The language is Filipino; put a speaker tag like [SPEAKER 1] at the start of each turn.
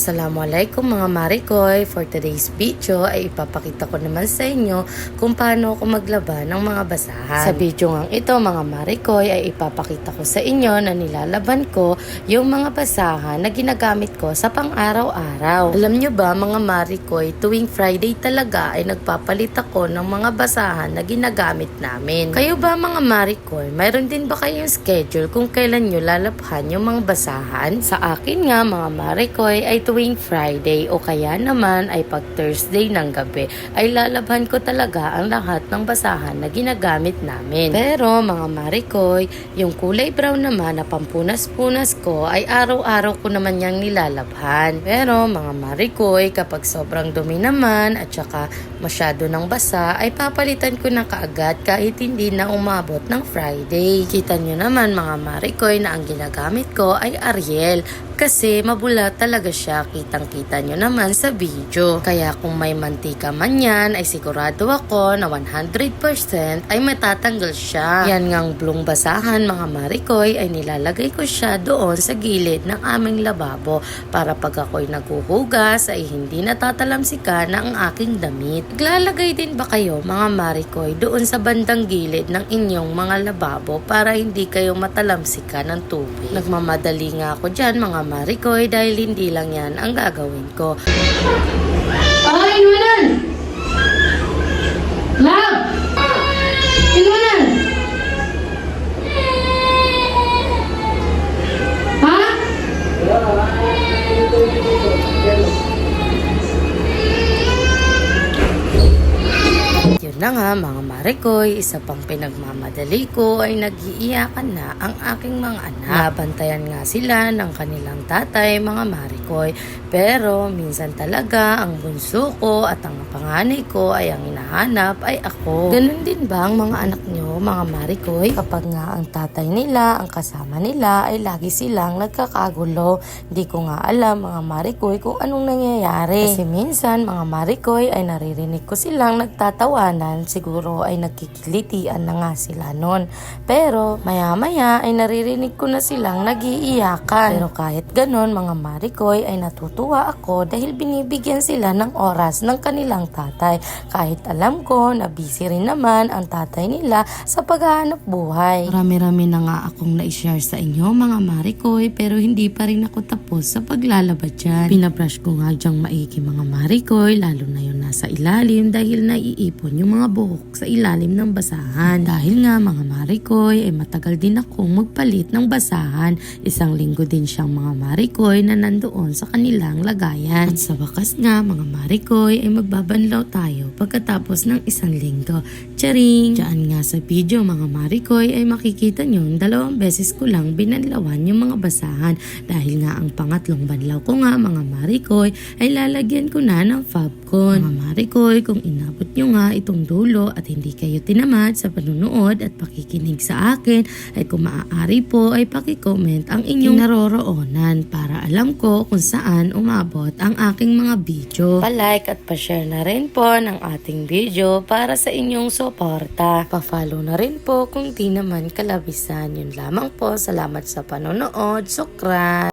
[SPEAKER 1] Assalamualaikum mga Marikoy. For today's video ay ipapakita ko naman sa inyo kung paano ako maglaba ng mga basahan. Sa video ngang ito mga Marikoy ay ipapakita ko sa inyo na nilalaban ko yung mga basahan na ginagamit ko sa pang-araw-araw. Alam nyo ba mga Marikoy, tuwing Friday talaga ay nagpapalit ako ng mga basahan na ginagamit namin. Kayo ba mga Marikoy, mayroon din ba kayong schedule kung kailan nyo lalabhan yung mga basahan? Sa akin nga mga Marikoy ay tuwing Friday o kaya naman ay pag Thursday ng gabi ay lalabhan ko talaga ang lahat ng basahan na ginagamit namin. Pero mga Marikoy, yung kulay brown naman na pampunas-punas ko ay araw-araw ko naman yang nilalabhan. Pero mga Marikoy, kapag sobrang dumi naman at saka masyado ng basa ay papalitan ko na kaagad kahit hindi na umabot ng Friday. Kita nyo naman mga Marikoy na ang ginagamit ko ay Ariel kasi mabula talaga siya, kitang-kita nyo naman sa video. Kaya kung may mantika man yan, ay sigurado ako na 100% ay matatanggal siya. Yan ngang blong basahan mga Marikoy ay nilalagay ko siya doon sa gilid ng aming lababo para pag ako'y naghuhugas ay hindi natatalamsikan na ang aking damit. Naglalagay din ba kayo mga Marikoy doon sa bandang gilid ng inyong mga lababo para hindi kayo matalamsikan ng tubig? Nagmamadali nga ako dyan mga Marikoy dahil hindi lang yan ang gagawin ko.
[SPEAKER 2] Ay, inuwanan! Love! Inuwanan! Ha?
[SPEAKER 1] Yun na nga mga Marikoy, isa pang pinagmamadali ko ay nag-iiyakan na ang aking mga anak. Nabantayan nga sila ng kanilang tatay mga Marikoy. Pero minsan talaga ang bunso ko at ang panganay ko ay ang hinahanap ay ako. Ganun din ba ang mga anak nyo mga Marikoy? Kapag nga ang tatay nila, ang kasama nila ay lagi silang nagkakagulo. Hindi ko nga alam mga Marikoy kung anong nangyayari. Kasi minsan mga Marikoy ay naririnig ko silang nagtatawanan. Siguro ay nagkikilitian na nga sila nun. Pero maya-maya ay naririnig ko na silang nagiiyakan. Pero kahit ganon mga Marikoy ay natutuwa ako dahil binibigyan sila ng oras ng kanilang tatay. Kahit alam ko na busy rin naman ang tatay nila sa paghahanap buhay. Marami-rami na nga akong na-share sa inyo mga Marikoy pero hindi pa rin ako tapos sa paglalaba dyan. Pinabrush ko nga dyang maigi mga Marikoy lalo na yung nasa ilalim dahil naiipon yung mga buhok sa ilalim ng basahan. Dahil nga mga Marikoy ay matagal din akong magpalit ng basahan. Isang linggo din siyang mga Marikoy na nandoon sa kanilang lagayan. At sa wakas nga mga Marikoy ay magbabanlaw tayo pagkatapos ng isang linggo. Charing! Diyan nga sa video mga Marikoy ay makikita nyo 2 beses ko lang binanlawan yung mga basahan. Dahil nga ang pangatlong banlaw ko nga mga Marikoy ay lalagyan ko na ng Fabcon. Mga Marikoy, kung inabot nyo nga itong dulo at hindi kayo tinamad sa panunood at pakikinig sa akin ay kung maaari po ay pakicomment ang inyong naroroonan para alam ko kung saan umabot ang aking mga video. Pa-like at pa-share na rin po ng ating video para sa inyong suporta. Pa-follow na rin po kung di naman kalabisan. Yun lamang po. Salamat sa panonood. Sukran!